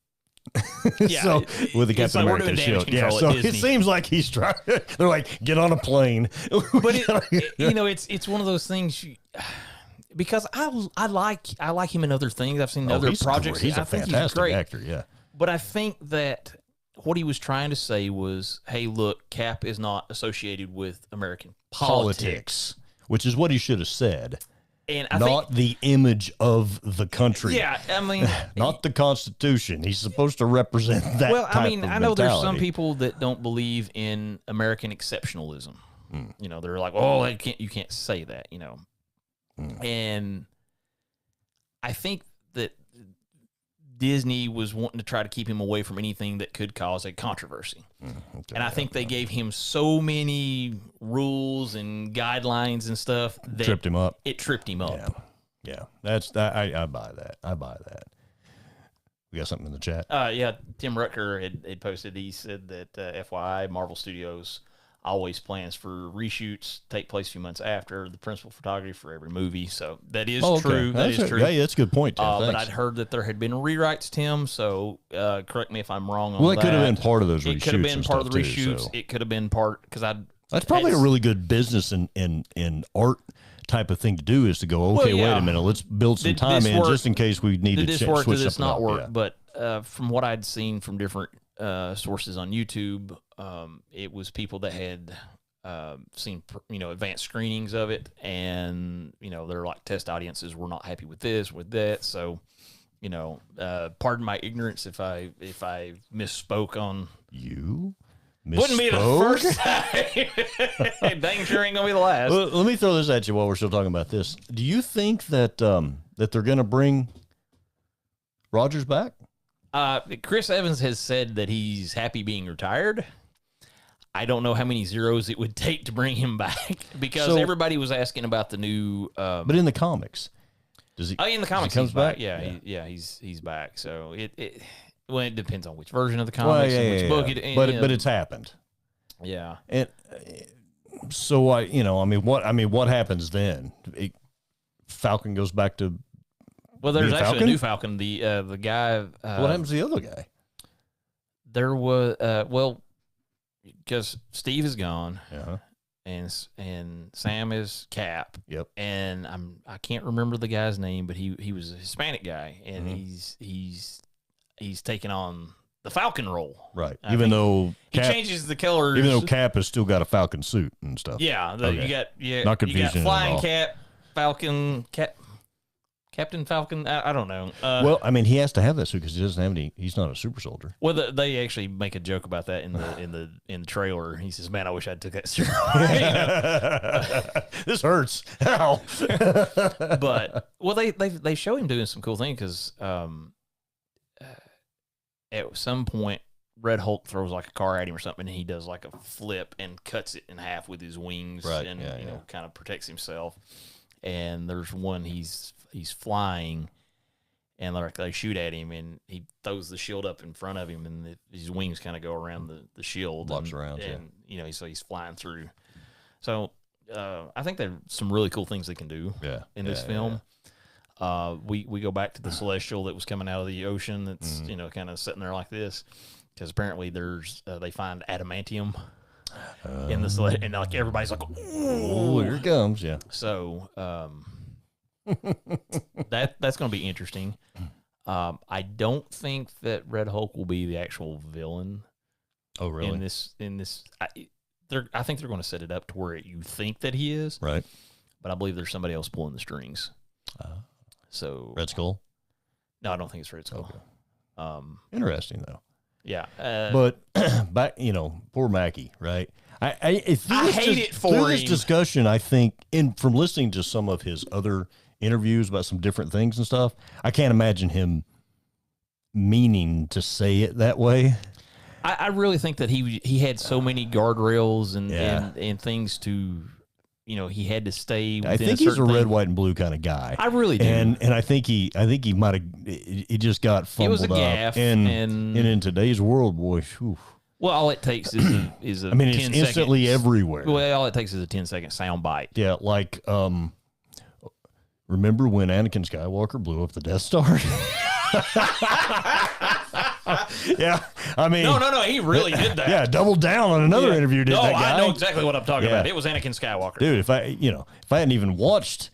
So with the Captain American shield. Yeah, so it seems like he's trying. They're like, get on a plane. But it's one of those things. Because I like him in other things. I've seen other projects. He's a fantastic actor. Yeah. But I think that what he was trying to say was, hey, look, Cap is not associated with American politics, which is what he should have said. And not the image of the country. Yeah, I mean, not the Constitution. He's supposed to represent that. Well, I mean, I know there's some people that don't believe in American exceptionalism. They're like, oh, you can't say that. And I think that Disney was wanting to try to keep him away from anything that could cause a controversy. And I think they gave him so many rules and guidelines and stuff that tripped him up. It tripped him up. Yeah. That's that. I buy that. We got something in the chat. Tim Rutger had posted. He said that FYI, Marvel Studios always plans for reshoots take place a few months after the principal photography for every movie. So that is true. That is true. Yeah, that's a good point, Tim. But I'd heard that there had been rewrites, Tim. So correct me if I'm wrong on that. Well, it could have been part of those reshoots. It could have been part of the reshoots. So. It could have been part because that's probably a really good business and art type of thing to do, is to go, wait a minute, let's build some time in just in case we need to switch something up. Did this not work? Yeah. But from what I'd seen from different sources on YouTube, it was people that had seen advanced screenings of it, and they're like, test audiences were not happy with this, with that. So pardon my ignorance if I misspoke on you. Wouldn't be the first time. Dang sure ain't gonna be the last. Well, let me throw this at you while we're still talking about this. Do you think that that they're gonna bring Rogers back? Chris Evans has said that he's happy being retired. I don't know how many zeros it would take to bring him back, because everybody was asking about the new. But in the comics, does he? Oh, in the comics, he comes back. Yeah, he's back. So it depends on which version of the comics, which book. But it's happened. Yeah. And so what happens then? Falcon goes back to. Well, there's actually a new Falcon. The guy. What happens to the other guy? There was because Steve is gone, and Sam is Cap. Yep. And I can't remember the guy's name, but he was a Hispanic guy, and he's taken on the Falcon role. Right. Even though he changes the colors. Even though Cap has still got a Falcon suit and stuff. Yeah. You got not confusing. You got Flying Cap, Falcon Cap. Captain Falcon, I don't know. Well, I mean, he has to have that suit because he doesn't have any. He's not a super soldier. Well, they actually make a joke about that in the trailer. He says, "Man, I wish I'd took that suit." This hurts. Ow. But they show him doing some cool things because at some point Red Hulk throws like a car at him or something, and he does like a flip and cuts it in half with his wings, and kind of protects himself. And there's one he's flying, and they shoot at him, and he throws the shield up in front of him, and his wings kind of go around the shield, blocks around, and so he's flying through. So I think there's some really cool things they can do in this film. Yeah. We go back to the Celestial that was coming out of the ocean that's kind of sitting there like this, because apparently there's they find adamantium in the Celestial, and like everybody's like, "Oh, here it comes!" Yeah. So that's going to be interesting. I don't think that Red Hulk will be the actual villain. Oh, really? In this, I think they're going to set it up to where you think that he is, right? But I believe there's somebody else pulling the strings. So Red Skull? No, I don't think it's Red Skull. Okay. Interesting though. Yeah, but back, poor Mackie, right? I hate it for him. This discussion, I think, from listening to some of his other interviews about some different things and stuff, I can't imagine him meaning to say it that way. I really think that he had so many guardrails and things to, he had to stay within I think he's a red, white, and blue kind of guy. I really do. And I think he might have, it just got fumbled up. It was a gaff. And in today's world, boy, whew. Well, all it takes is a 10 it's instantly seconds. Everywhere. Well, all it takes is a 10-second sound bite. Yeah, like, remember when Anakin Skywalker blew up the Death Star? Yeah, I mean, no, he really did that. Yeah, doubled down on another interview. Did that guy? I know exactly what I'm talking about. It was Anakin Skywalker, dude. If I hadn't even watched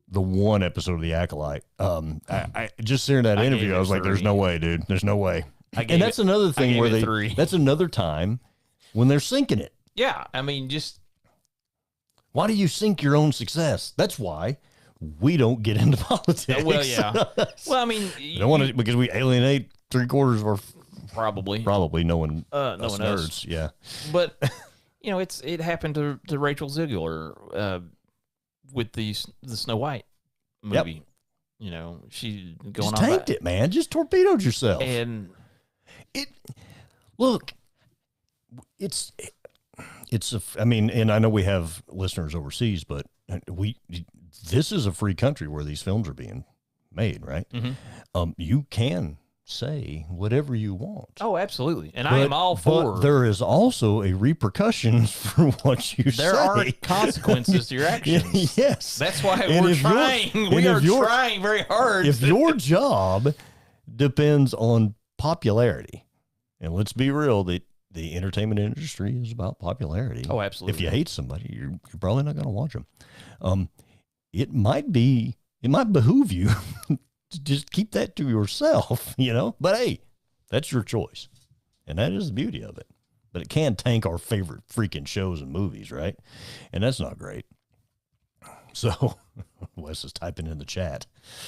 the one episode of The Acolyte, I just hearing that interview, I was like, "There's no way, dude. There's no way." And that's another thing where that's another time when they're sinking it. Yeah, I mean, just why do you sink your own success? That's why we don't get into politics. Well, yeah. Well, I mean, you don't want to, because we alienate 3/4 of our probably no one nerds. Else. Yeah, but it happened to Rachel Ziegler with the Snow White movie. Yep. She going just on tanked it, man. Just torpedoed yourself. And I mean, and I know we have listeners overseas, but this is a free country where these films are being made, right? Mm-hmm. You can say whatever you want. Oh, absolutely. And I am all for. But there is also a repercussion for what you say. There are consequences to your actions. Yes. That's why we're trying. We are trying very hard. If your job depends on popularity, and let's be real, the entertainment industry is about popularity. Oh, absolutely. If you hate somebody, you're probably not going to watch them. It might behoove you to just keep that to yourself, But hey, that's your choice, and that is the beauty of it. But it can tank our favorite freaking shows and movies, right? And that's not great. So Wes is typing in the chat.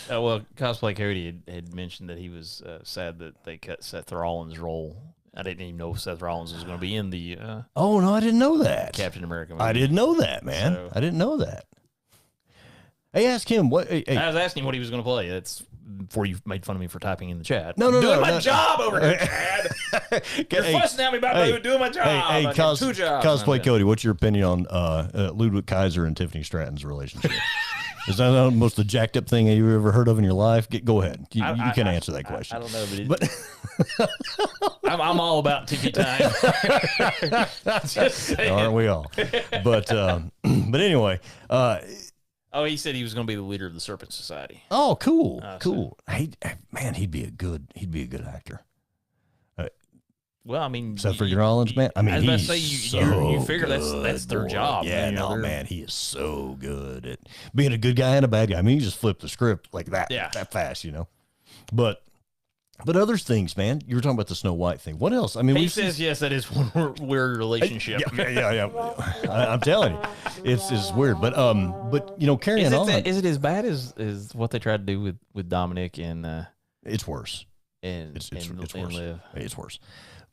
Well, Cosplay Cody had mentioned that he was sad that they cut Seth Rollins' role. I didn't even know if Seth Rollins was going to be in the. Oh no, I didn't know that. Captain America movie. I didn't know that, man. So, I didn't know that. Hey, ask him what. Hey. I was asking him what he was going to play. That's before you made fun of me for typing in the chat. No, doing my job over here, Chad. You're fussing at me about doing my job. Hey, Cosplay Cody, what's your opinion on Ludwig Kaiser and Tiffany Stratton's relationship? Is that the most jacked up thing you've ever heard of in your life? Go ahead. You can answer that question. I don't know, but I'm all about TV time. Just saying. Aren't we all? But anyway. He said he was going to be the leader of the Serpent Society. Oh, cool, cool. Man, he'd be a good actor. Well, I mean, Seth Rollins, man. I mean, I was about to say, you figure that's their job. Yeah, man, he is so good at being a good guy and a bad guy. I mean, he just flipped the script like that, that fast, But But other things, man. You were talking about the Snow White thing. What else? I mean, he says yes. That is one weird relationship. Yeah. I'm telling you, it's weird. But carrying on. Is it as bad as what they tried to do with Dominic and? It's worse. And it's worse. Liv. It's worse.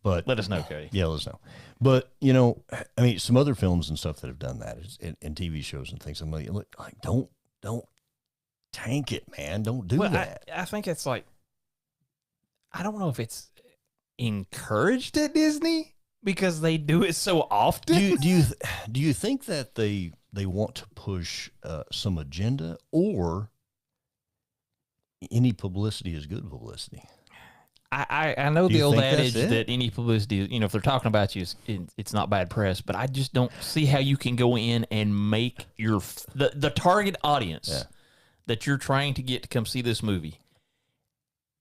But let us know, Cody. Yeah, let us know. But I mean, some other films and stuff that have done that, and TV shows and things. I'm like, don't tank it, man. Don't do that. I think it's like, I don't know if it's encouraged at Disney because they do it so often. Do you think that they want to push some agenda, or any publicity is good publicity? I know the old adage that any publicity, if they're talking about you, it's not bad press, but I just don't see how you can go in and make the target audience that you're trying to get to come see this movie,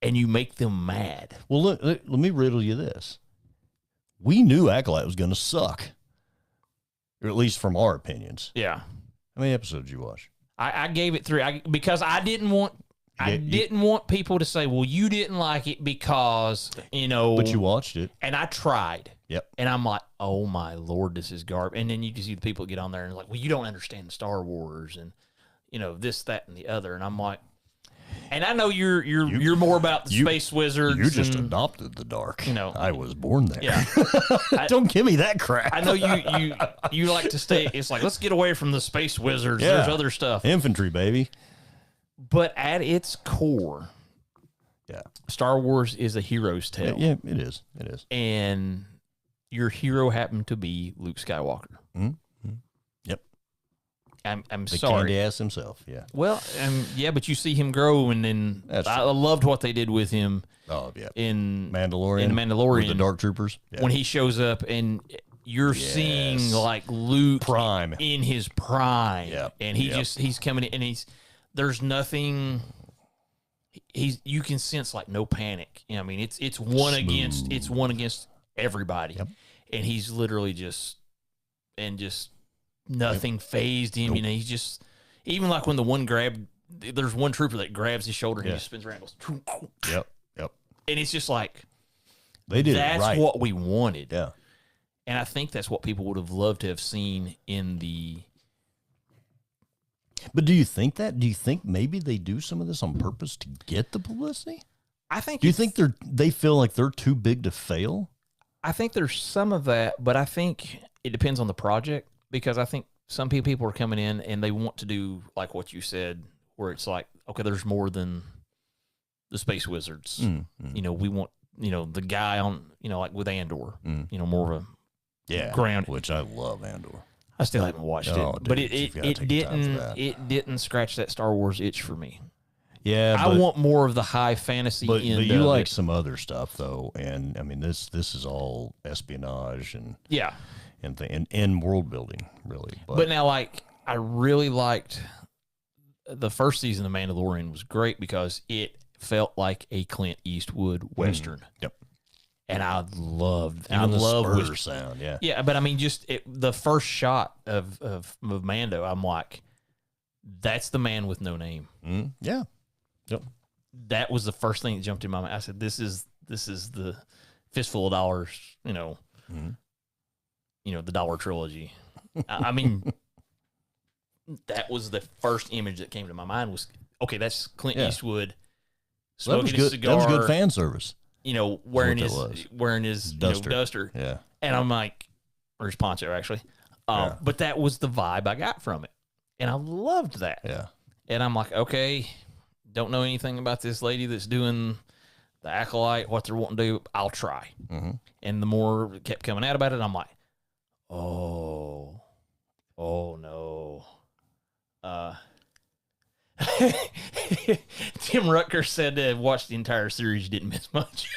and you make them mad. Well, look, let me riddle you this. We knew Acolyte was going to suck, or at least from our opinions. Yeah. How many episodes did you watch? I gave it 3 because I didn't want people to say, well, you didn't like it because, But you watched it. And I tried. Yep. And I'm like, oh, my Lord, this is garbage. And then you can see the people get on there and like, well, you don't understand Star Wars and, this, that, and the other. And I'm like, and I know you're more about the space wizards. You just adopted the dark. I was born there. Yeah. Don't give me that crap. I know you like to stay. It's like, let's get away from the space wizards. Yeah. There's other stuff. Infantry, baby. But at its core, Star Wars is a hero's tale. Yeah, it is. It is. And your hero happened to be Luke Skywalker. Mm-hmm. Yep. I'm the sorry. Candy ass himself. Yeah. Well, but you see him grow, and then I loved what they did with him. Oh yeah. In Mandalorian. In Mandalorian, with the Dark Troopers. Yeah. When he shows up, and you're seeing like Luke prime in his prime. Yeah. And he's coming in, and there's nothing. You can sense like no panic. I mean, it's one against everybody. Yep. And he's literally just nothing phased him. Nope. He's just, even like when there's one trooper that grabs his shoulder and he just spins around and goes, Yep. And it's just like, they did that's it right. what we wanted. Yeah. And I think that's what people would have loved to have seen in the. But do you think that? Do you think maybe they do some of this on purpose to get the publicity? I think. Do you think they feel like they're too big to fail? I think there's some of that, but I think it depends on the project, because I think some people are coming in and they want to do like what you said, where it's like, okay, there's more than the space wizards. Mm-hmm. We want, the guy on, like with Andor, more of a ground. Which I love Andor. I still haven't watched it, dude, but it didn't scratch that Star Wars itch for me. Yeah, I want more of the high fantasy. But you like some other stuff though, and I mean this is all espionage and and world building really. But now, like, I really liked the first season of Mandalorian. Was great because it felt like a Clint Eastwood Western. Yep. And I loved the sound, yeah. But I mean, just the first shot of Mando, I'm like, that's the man with no name. Yeah, yep. That was the first thing that jumped in my mind. I said, this is the Fistful of Dollars, the Dollar Trilogy. I mean, that was the first image that came to my mind. Was okay. That's Clint Eastwood smoking a cigar. That was good fan service. Wearing his duster. Yeah. And I'm like, or his poncho, actually. But that was the vibe I got from it. And I loved that. Yeah. And I'm like, okay, don't know anything about this lady that's doing the Acolyte, what they're wanting to do. I'll try. Mm-hmm. And the more it kept coming out about it, I'm like, oh no. Tim Rutger said watched the entire series, didn't miss much.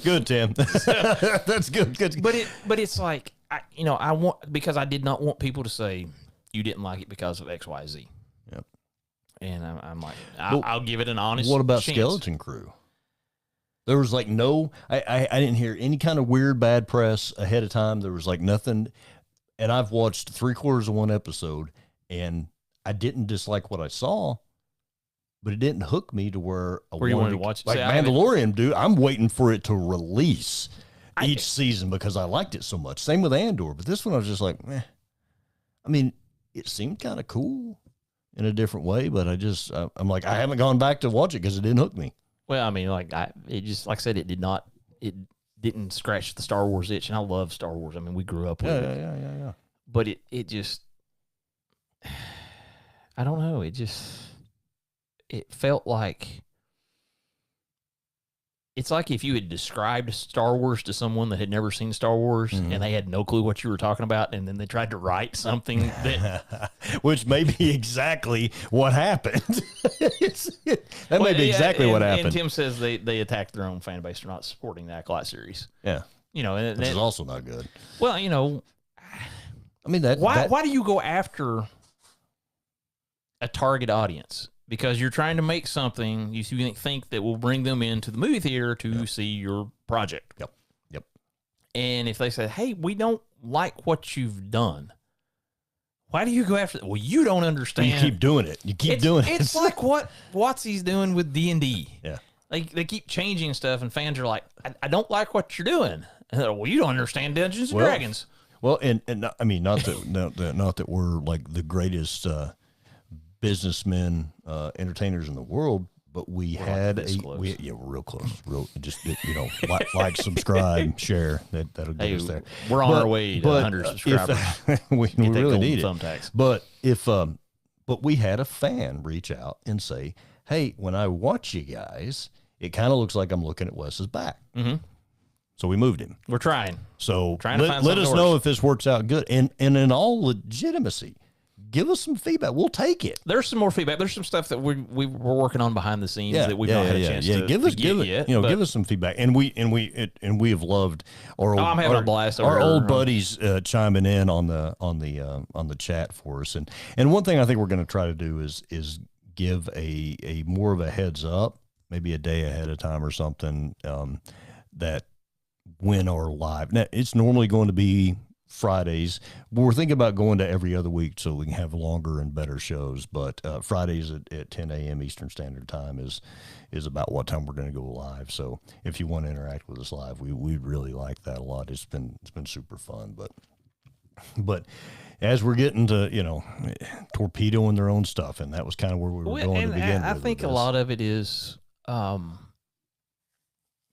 Good, Tim. That's good. But it's like, I want, because I did not want people to say you didn't like it because of XYZ. Yep. And I'm like, I'll give it an honest. What about chance. Skeleton Crew? There was like I didn't hear any kind of weird bad press ahead of time. There was like nothing, and I've watched 3/4 of one episode, and I didn't dislike what I saw, but it didn't hook me to where you wanted to watch it. Like Mandalorian, dude, I'm waiting for it to release each season because I liked it so much. Same with Andor, but this one I was just like, meh. I mean, it seemed kind of cool in a different way, but I'm like, I haven't gone back to watch it because it didn't hook me. Well, I mean, like I said, it didn't scratch the Star Wars itch, and I love Star Wars. I mean, we grew up with it. Yeah. But it just, I don't know. It felt like, it's like if you had described Star Wars to someone that had never seen Star Wars and they had no clue what you were talking about, and then they tried to write something that... Which may be exactly what happened. May be exactly what happened. And Tim says they attacked their own fan base for not supporting the Acolyte series. Yeah. You know, which is also not good. Well, you know... I mean, why do you go after a target audience? Because you're trying to make something you think that will bring them into the movie theater to see your project. Yep. And if they say, hey, we don't like what you've done, why do you go after it? Well, you don't understand. You keep doing it. It's like what WotC's doing with D&D. Yeah. They keep changing stuff, and fans are like, I don't like what you're doing. And well, you don't understand Dungeons and Dragons. Well, and I mean, not that we're like the greatest businessmen, entertainers in the world, but we're real close. Like, subscribe, share. That'll get us there. We're on our way to 100 subscribers. We really need it. Thumbtacks. But we had a fan reach out and say, "Hey, when I watch you guys, it kind of looks like I'm looking at Wes's back." Mm-hmm. So we moved him. We're trying. So to find let us know if this works out good. And in all legitimacy, give us some feedback. We'll take it. There's some more feedback. There's some stuff that we were working on behind the scenes that we've not had a chance to give us some feedback. And we have loved our old, I'm having a blast. Our old buddies chiming in on the chat for us. And one thing I think we're going to try to do is give a more of a heads up, maybe a day ahead of time or something, that when our live. Now, it's normally going to be Fridays, but we're thinking about going to every other week so we can have longer and better shows. But Fridays at 10 a.m. Eastern Standard Time is about what time we're going to go live. So if you want to interact with us live, we'd really like that a lot. It's been super fun. But as we're getting to, torpedoing their own stuff, and that was kind of where we were going to begin. I think a lot of it is,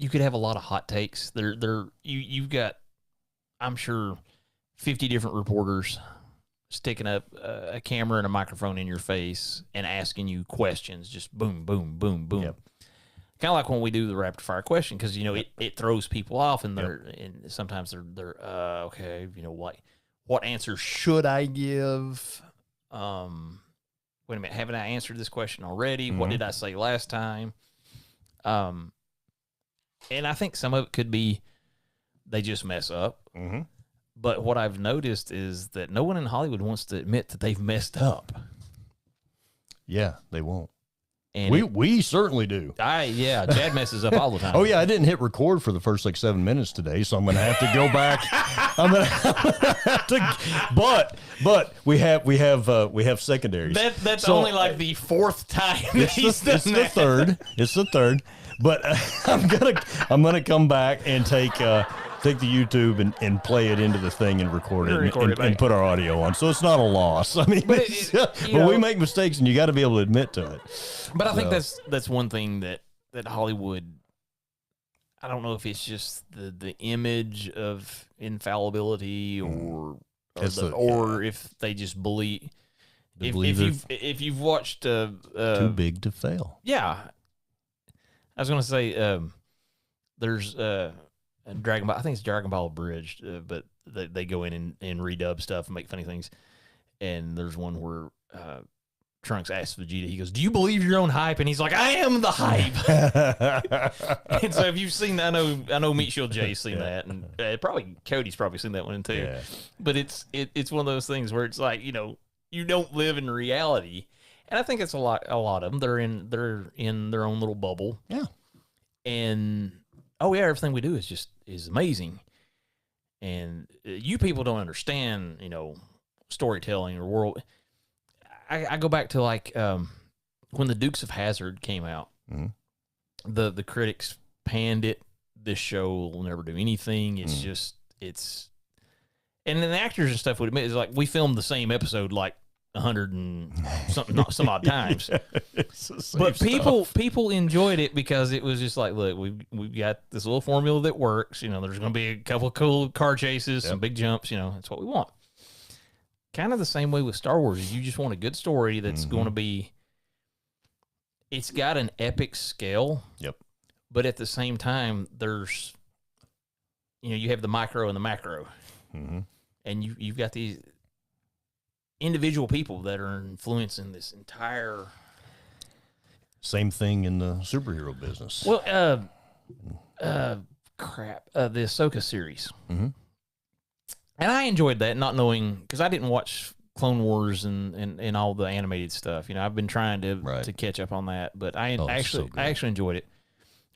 you could have a lot of hot takes. You've got, I'm sure, 50 different reporters sticking up a camera and a microphone in your face and asking you questions, just boom, boom, boom, boom. Yep. Kind of like when we do the rapid fire question, because it throws people off, and and sometimes they're okay, what answer should I give? Wait a minute, haven't I answered this question already? Mm-hmm. What did I say last time? And I think some of it could be they just mess up. Mm-hmm. But what I've noticed is that no one in Hollywood wants to admit that they've messed up. Yeah, they won't. And we certainly do. Chad messes up all the time. Oh yeah, I didn't hit record for the first 7 minutes today, so I'm going to have to go back. I'm going to have to, but we have secondaries. That's only like the fourth time. It's the third. But I'm gonna come back and take the YouTube and play it into the thing and record it and put our audio on. So it's not a loss. I mean, but we make mistakes, and you got to be able to admit to it. But I think that's one thing that Hollywood. I don't know if it's just the image of infallibility or if they just believe. If you've watched Too Big to Fail. Yeah. I was going to say, there's Dragon Ball. I think it's Dragon Ball Abridged, but they go in and redub stuff and make funny things. And there's one where Trunks asks Vegeta, he goes, "Do you believe your own hype?" And he's like, "I am the hype." And so if you've seen that, I know Meat Shield Jay's seen that, and probably Cody's probably seen that one too. Yeah. But it's one of those things where it's like, you don't live in reality. And I think it's a lot of them. They're in their own little bubble. Yeah. And everything we do is amazing. And you people don't understand, storytelling or world. I go back to like when the Dukes of Hazzard came out, the critics panned it. This show will never do anything. It's just and then the actors and stuff would admit, it's like we filmed the same episode like 100 and some odd times. But people enjoyed it because it was just like, look, we've got this little formula that works. You know, there's going to be a couple of cool car chases, some big jumps. You know, that's what we want. Kind of the same way with Star Wars. You just want a good story that's going to be. It's got an epic scale. Yep. But at the same time, there's, you know, you have the micro and the macro, and you've got these individual people that are influencing this entire. Same thing in the superhero business. Well, the Ahsoka series, and I enjoyed that, not knowing because I didn't watch Clone Wars and all the animated stuff. You know, I've been trying to catch up on that, but I actually enjoyed it.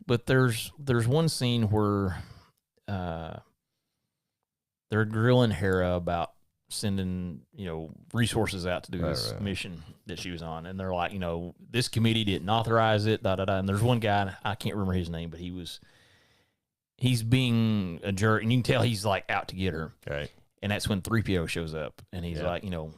But there's one scene where they're grilling Hera about sending, you know, resources out to do this mission that she was on, and they're like, you know, this committee didn't authorize it, and there's one guy, I can't remember his name, but he's being a jerk, and you can tell he's like out to get her. Right. And that's when 3PO shows up, and he's like, you know,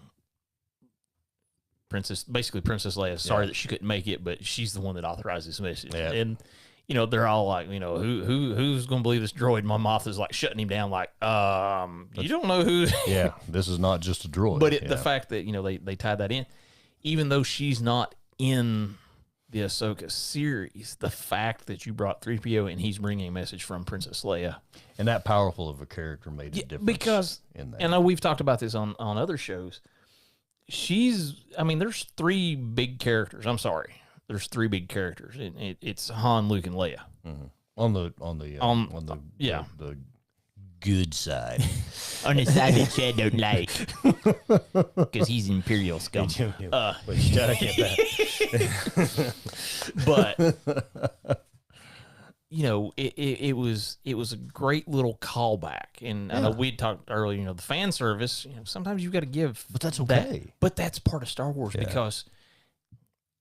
Princess Leia, sorry that she couldn't make it, but she's the one that authorized this message. Yeah. And you know, they're all like, you know, who's going to believe this droid? My Moff is like shutting him down, like, you don't know who. Yeah, this is not just a droid. But the fact that, you know, they tied that in, even though she's not in the Ahsoka series, the fact that you brought 3PO and he's bringing a message from Princess Leia. And that powerful of a character made a difference. Because, and I know we've talked about this on other shows, there's three big characters. I'm sorry. There's three big characters. It's Han, Luke, and Leia. On the good side. On the side that I don't like, because he's Imperial scum. But you know, it was a great little callback, and I know we'd talked earlier. You know, the fan service. You know, sometimes you got to give, but that's okay. But that's part of Star Wars because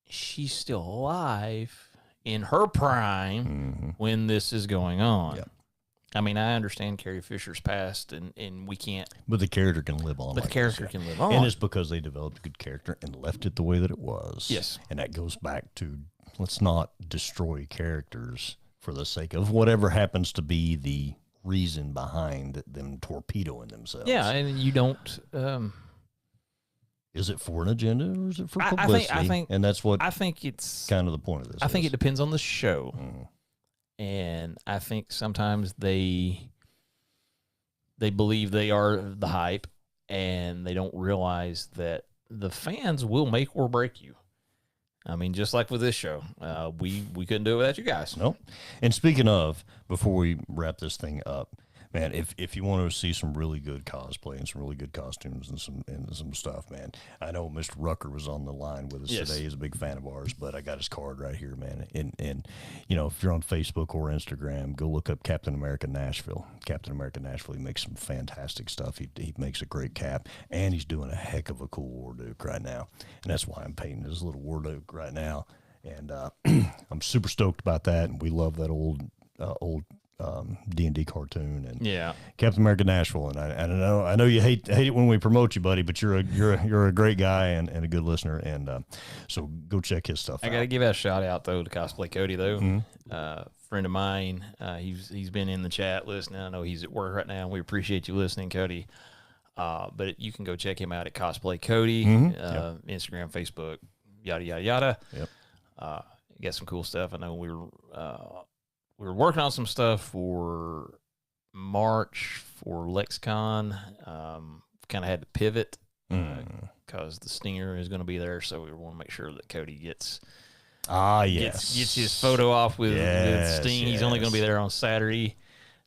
she's still alive in her prime when this is going on. Yep. I mean, I understand Carrie Fisher's past, and we can't. But the character can live on. But the character can live on. And it's because they developed a good character and left it the way that it was. Yes. And that goes back to, let's not destroy characters for the sake of whatever happens to be the reason behind them torpedoing themselves. Yeah, and you don't... is it for an agenda or is it for publicity? I think, and that's what I think it's kind of the point of this. I think it depends on the show. And I think sometimes they believe they are the hype, and they don't realize that the fans will make or break you. I mean, just like with this show, we couldn't do it without you guys. Nope. And speaking of, before we wrap this thing up, man, if you want to see some really good cosplay and some really good costumes and some stuff, man, I know Mr. Rucker was on the line with us today. He's a big fan of ours, but I got his card right here, man. And you know, if you're on Facebook or Instagram, go look up Captain America Nashville. Captain America Nashville, he makes some fantastic stuff. He makes a great cap, and he's doing a heck of a cool War Duke right now. And that's why I'm painting this little War Duke right now. And I'm super stoked about that, and we love that old D&D cartoon and Captain America Nashville. And I know you hate it when we promote you, buddy, but you're a great guy and a good listener. And so go check his stuff out. I got to give a shout out though to Cosplay Cody though. Friend of mine. He's been in the chat listening. I know he's at work right now. We appreciate you listening, Cody. But you can go check him out at Cosplay Cody, Instagram, Facebook, yada, yada, yada. Yep. Got some cool stuff. I know we were working on some stuff for March for LexCon. Kind of had to pivot because the Stinger is going to be there, so we want to make sure that Cody gets his photo off with Sting. He's only going to be there on Saturday,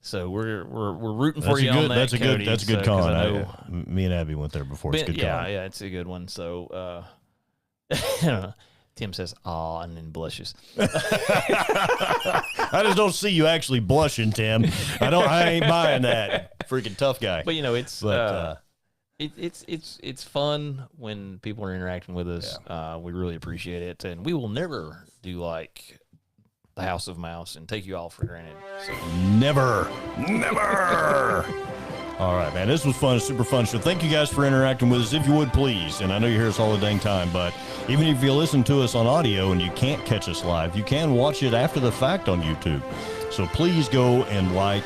so we're rooting for you on that. That's a good con. Me and Abby went there before. It's a good con. Yeah, it's a good one. So. Tim says, "Aw," and then blushes. I just don't see you actually blushing, Tim. I ain't buying that. Freaking tough guy. But you know, it's It's fun when people are interacting with us. Yeah. We really appreciate it, and we will never do like the House of Mouse and take you all for granted. So. Never. All right, man. This was fun, super fun. So thank you guys for interacting with us. If you would, please, and I know you hear us all the dang time, but even if you listen to us on audio and you can't catch us live, you can watch it after the fact on YouTube. So please go and like,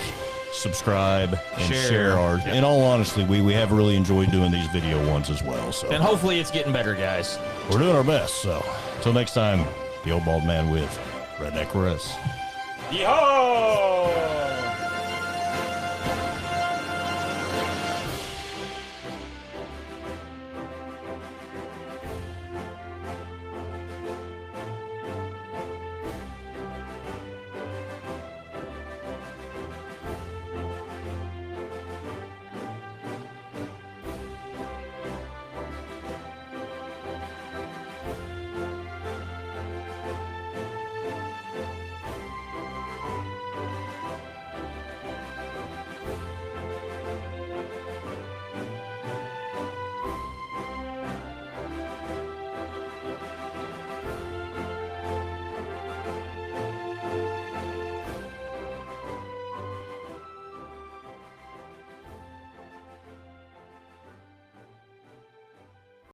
subscribe, and share ours. Yep. In all honesty, we have really enjoyed doing these video ones as well. So, and hopefully it's getting better, guys. We're doing our best. So until next time, the Old Bald Man with Redneck Russ. Yeehaw!